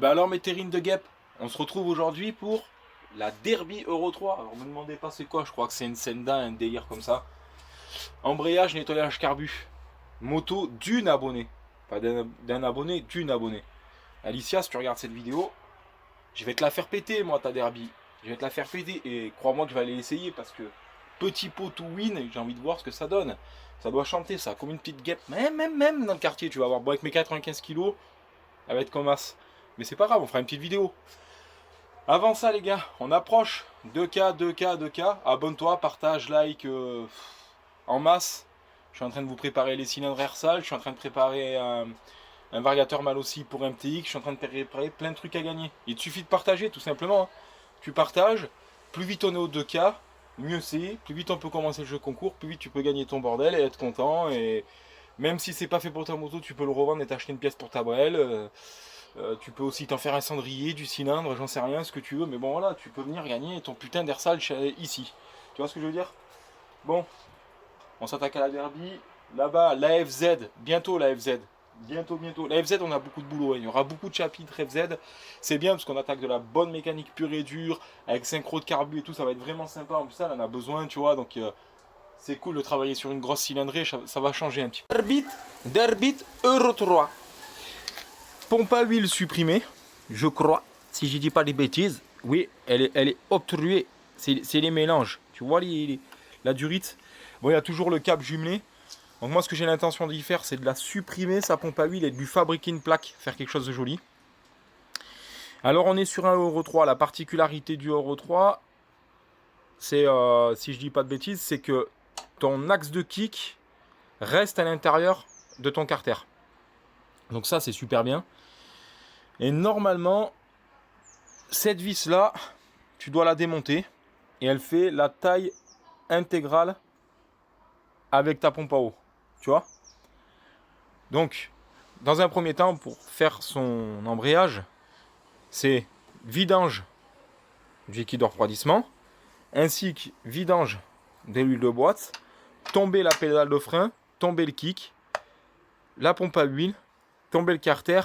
Bah alors mes terrines de guêpes, on se retrouve aujourd'hui pour la Derby Euro 3. Alors ne me demandez pas c'est quoi, je crois que c'est une Senda, un délire comme ça. Embrayage, nettoyage carbu. Moto d'une abonnée. Pas d'un abonné, d'une abonnée. Alicia, si tu regardes cette vidéo, je vais te la faire péter moi ta Derby. Je vais te la faire péter et crois-moi que je vais aller essayer parce que petit pot to win, j'ai envie de voir ce que ça donne. Ça doit chanter ça, comme une petite guêpe. Même dans le quartier, tu vas voir. Bon, avec mes 95 kilos, elle va être comme as. Mais c'est pas grave, on fera une petite vidéo. Avant ça les gars, on approche 2K, 2K, 2K. Abonne-toi, partage, like en masse. Je suis en train de vous préparer les cylindres air sale. Je suis en train de préparer un variateur mal aussi pour MTX. Je suis en train de préparer plein de trucs à gagner. Il te suffit de partager tout simplement. Hein. Tu partages, plus vite on est au 2K, mieux c'est. Plus vite on peut commencer le jeu concours, plus vite tu peux gagner ton bordel et être content. Et même si c'est pas fait pour ta moto, tu peux le revendre et t'acheter une pièce pour ta brelle. Tu peux aussi t'en faire un cendrier, du cylindre, j'en sais rien, ce que tu veux. Mais bon voilà, tu peux venir gagner ton putain d'air sale ici. Tu vois ce que je veux dire? Bon, on s'attaque à la Derby. Là-bas, l'AFZ, bientôt l'AFZ. Bientôt. La FZ, on a beaucoup de boulot. Hein. Il y aura beaucoup de chapitres FZ. C'est bien parce qu'on attaque de la bonne mécanique pure et dure, avec synchro de carbu et tout. Ça va être vraiment sympa. En plus, ça, on en a besoin, tu vois. Donc, c'est cool de travailler sur une grosse cylindrée. Ça va changer un petit peu. Derby Euro 3. Pompe à huile supprimée, je crois. Si je dis pas des bêtises. Oui, elle est obtruée. C'est les mélanges. Tu vois la durite. Bon, il y a toujours le câble jumelé. Donc moi ce que j'ai l'intention d'y faire c'est de la supprimer sa pompe à huile et de lui fabriquer une plaque, faire quelque chose de joli. Alors on est sur un Euro 3, la particularité du Euro 3 c'est, si je dis pas de bêtises, c'est que ton axe de kick reste à l'intérieur de ton carter. Donc ça c'est super bien. Et normalement cette vis là tu dois la démonter et elle fait la taille intégrale avec ta pompe à eau. Tu vois? Donc, dans un premier temps, pour faire son embrayage, c'est vidange du liquide de refroidissement, ainsi que vidange de l'huile de boîte, tomber la pédale de frein, tomber le kick, la pompe à huile, tomber le carter.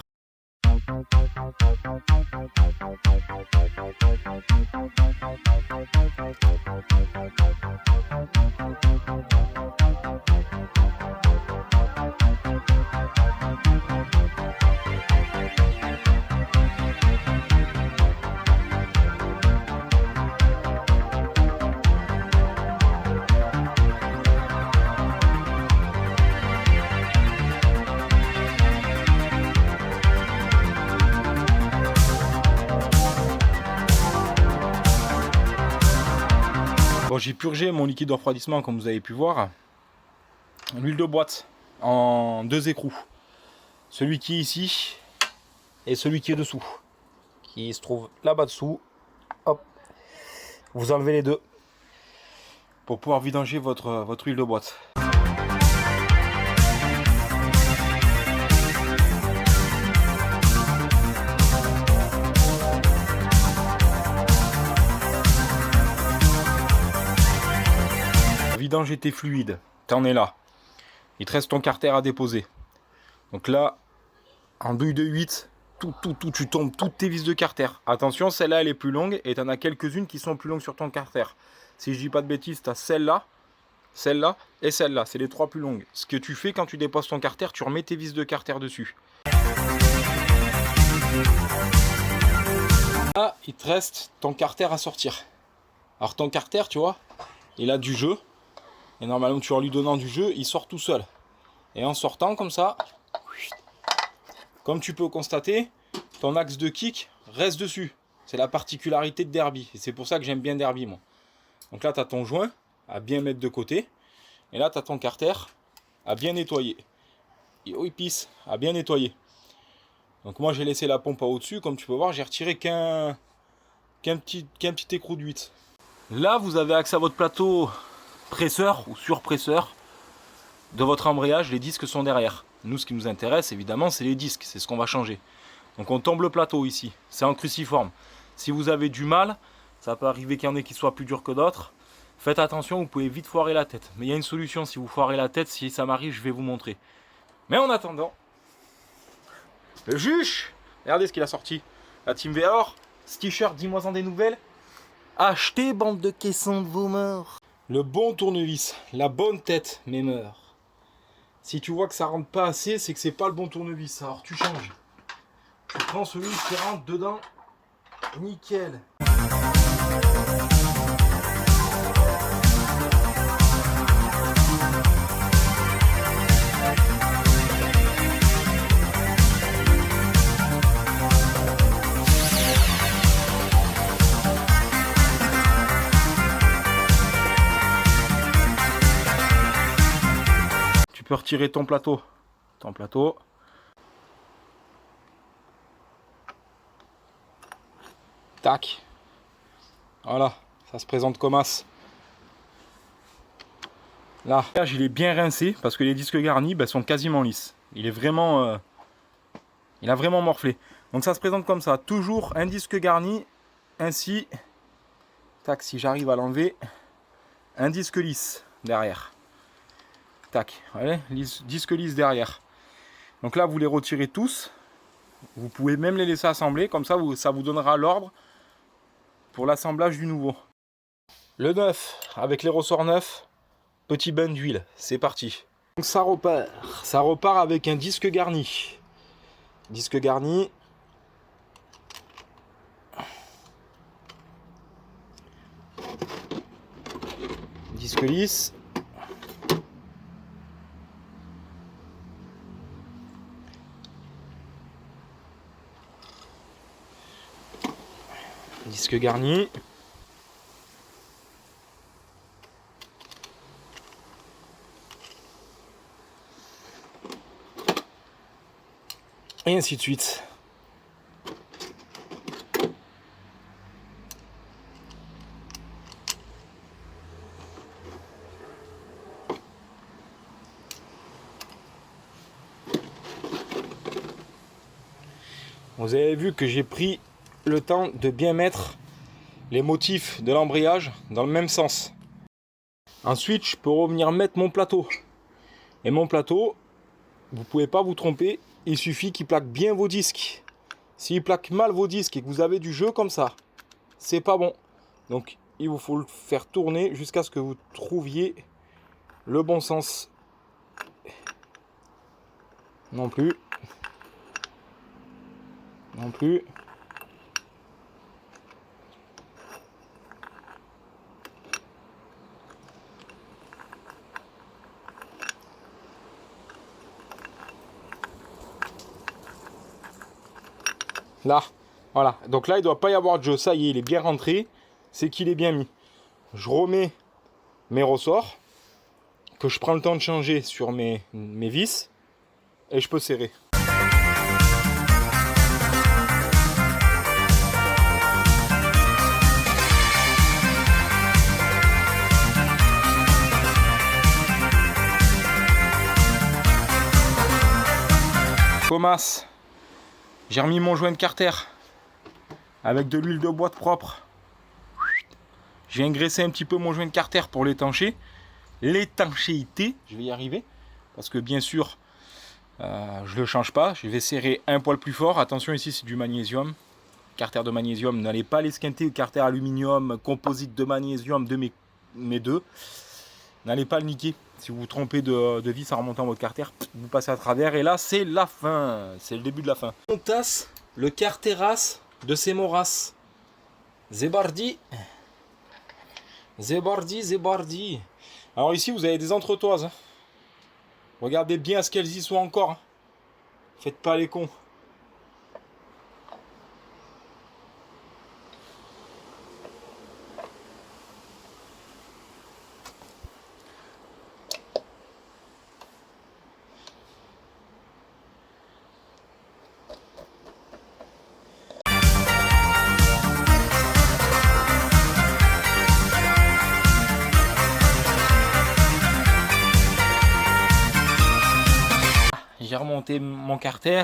Bon, j'ai purgé mon liquide de refroidissement comme vous avez pu voir. L'huile de boîte en deux écrous. Celui qui est ici et celui qui est dessous. Qui se trouve là-bas dessous. Hop. Vous enlevez les deux pour pouvoir vidanger votre huile de boîte. Vidanger tes fluides, t'en es là. Il te reste ton carter à déposer. Donc là, en douille de 8, tu tombes toutes tes vis de carter. Attention, celle-là elle est plus longue et t'en as quelques-unes qui sont plus longues sur ton carter. Si je dis pas de bêtises, t'as celle-là et celle-là. C'est les trois plus longues. Ce que tu fais quand tu déposes ton carter, tu remets tes vis de carter dessus. Là, il te reste ton carter à sortir. Alors ton carter, tu vois, il a du jeu. Et normalement, tu en lui donnant du jeu, il sort tout seul. Et en sortant comme ça, comme tu peux constater, ton axe de kick reste dessus. C'est la particularité de Derby. Et c'est pour ça que j'aime bien Derby, moi. Donc là, tu as ton joint à bien mettre de côté. Et là, tu as ton carter à bien nettoyer. Et oh, il pisse, à bien nettoyer. Donc moi, j'ai laissé la pompe à eau dessus. Comme tu peux voir, j'ai retiré qu'un petit écrou de 8. Là, vous avez accès à votre plateau presseur ou surpresseur de votre embrayage. Les disques sont derrière. Nous, ce qui nous intéresse évidemment, c'est les disques, c'est ce qu'on va changer. Donc on tombe le plateau ici, c'est en cruciforme. Si vous avez du mal, ça peut arriver qu'il y en ait qui soient plus durs que d'autres. Faites attention, vous pouvez vite foirer la tête. Mais il y a une solution si vous foirez la tête, si ça m'arrive, je vais vous montrer. Mais en attendant, le juge, regardez ce qu'il a sorti. La team V. Alors, ce t-shirt, dis-moi en des nouvelles. Achetez, bande de caissons de vos morts. Le bon tournevis, la bonne tête, mes mœurs. Si tu vois que ça rentre pas assez, c'est que c'est pas le bon tournevis. Alors tu changes. Tu prends celui qui rentre dedans. Nickel. Tu peux retirer ton plateau. Tac. Voilà, ça se présente comme as. Là, il est bien rincé parce que les disques garnis sont quasiment lisses. Il est vraiment, il a vraiment morflé. Donc ça se présente comme ça. Toujours un disque garni, ainsi. Tac, si j'arrive à l'enlever, un disque lisse derrière. Tac, ouais, disque lisse derrière. Donc là, vous les retirez tous. Vous pouvez même les laisser assembler, comme ça, ça vous donnera l'ordre pour l'assemblage du nouveau. Le neuf, avec les ressorts neufs, petit bain d'huile, c'est parti. Donc ça repart avec un disque garni. Disque garni. Disque lisse. Disque garni. Et ainsi de suite. Vous avez vu que j'ai pris le temps de bien mettre les motifs de l'embrayage dans le même sens. Ensuite, je peux revenir mettre mon plateau. Et mon plateau, vous pouvez pas vous tromper, il suffit qu'il plaque bien vos disques. S'il plaque mal vos disques et que vous avez du jeu comme ça, c'est pas bon. Donc il vous faut le faire tourner jusqu'à ce que vous trouviez le bon sens. Non plus. Non plus. Là, voilà. Donc là, il ne doit pas y avoir de jeu. Ça y est, il est bien rentré. C'est qu'il est bien mis. Je remets mes ressorts que je prends le temps de changer sur mes vis et je peux serrer. Comas. J'ai remis mon joint de carter avec de l'huile de boîte propre. J'ai engraissé un petit peu mon joint de carter pour l'étancher. L'étanchéité, je vais y arriver. Parce que bien sûr, je ne le change pas. Je vais serrer un poil plus fort. Attention, ici c'est du magnésium. Carter de magnésium, n'allez pas l'esquinter. Carter aluminium, composite de magnésium de mes deux. N'allez pas le niquer. Si vous vous trompez de vis en remontant votre carter, vous passez à travers. Et là, c'est la fin. C'est le début de la fin. On tasse le carteras de Semoras. Zébardi. Zébardi. Alors ici, vous avez des entretoises. Regardez bien à ce qu'elles y soient encore. Faites pas les cons. J'ai remonté mon carter,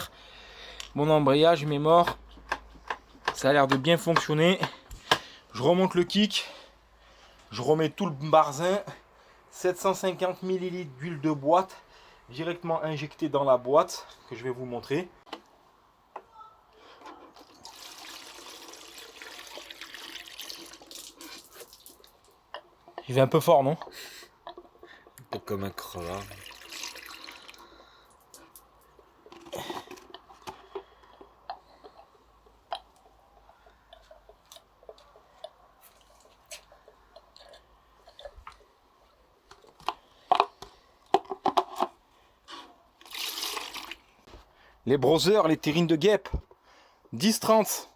mon embrayage, mes morts. Ça a l'air de bien fonctionner. Je remonte le kick. Je remets tout le barzin. 750 ml d'huile de boîte directement injectée dans la boîte que je vais vous montrer. Il fait un peu fort, non? Un peu comme un crevard. Les browsers, les terrines de guêpe. 10-30.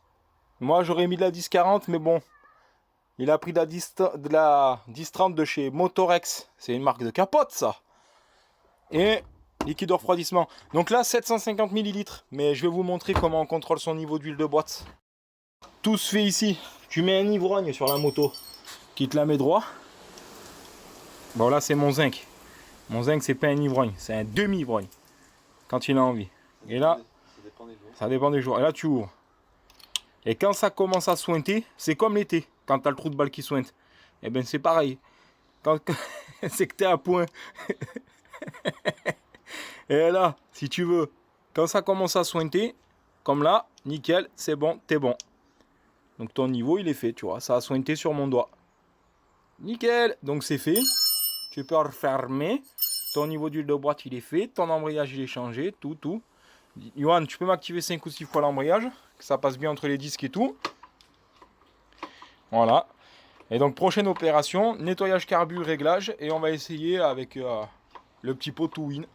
Moi, j'aurais mis de la 10-40, mais bon. Il a pris de la 10-30 de chez Motorex. C'est une marque de capote, ça. Et liquide de refroidissement. Donc là, 750 ml. Mais je vais vous montrer comment on contrôle son niveau d'huile de boîte. Tout se fait ici. Tu mets un ivrogne sur la moto qui te la met droit. Bon, là, c'est mon zinc. Mon zinc, c'est pas un ivrogne. C'est un demi-ivrogne. Quand il a envie. Et là, ça dépend des jours. Et là, tu ouvres. Et quand ça commence à sointer, c'est comme l'été. Quand tu as le trou de balle qui sointe. Et bien, c'est pareil. C'est que tu es à point. Et là, si tu veux, quand ça commence à sointer, comme là, nickel, c'est bon, t'es bon. Donc ton niveau, il est fait, tu vois. Ça a sointé sur mon doigt. Nickel. Donc c'est fait. Tu peux refermer. Ton niveau d'huile de boîte, il est fait. Ton embrayage, il est changé. Tout. Johan, tu peux m'activer 5 ou 6 fois l'embrayage. Que ça passe bien entre les disques et tout. Voilà. Et donc prochaine opération, nettoyage carbu, réglage. Et on va essayer avec le petit pot to win.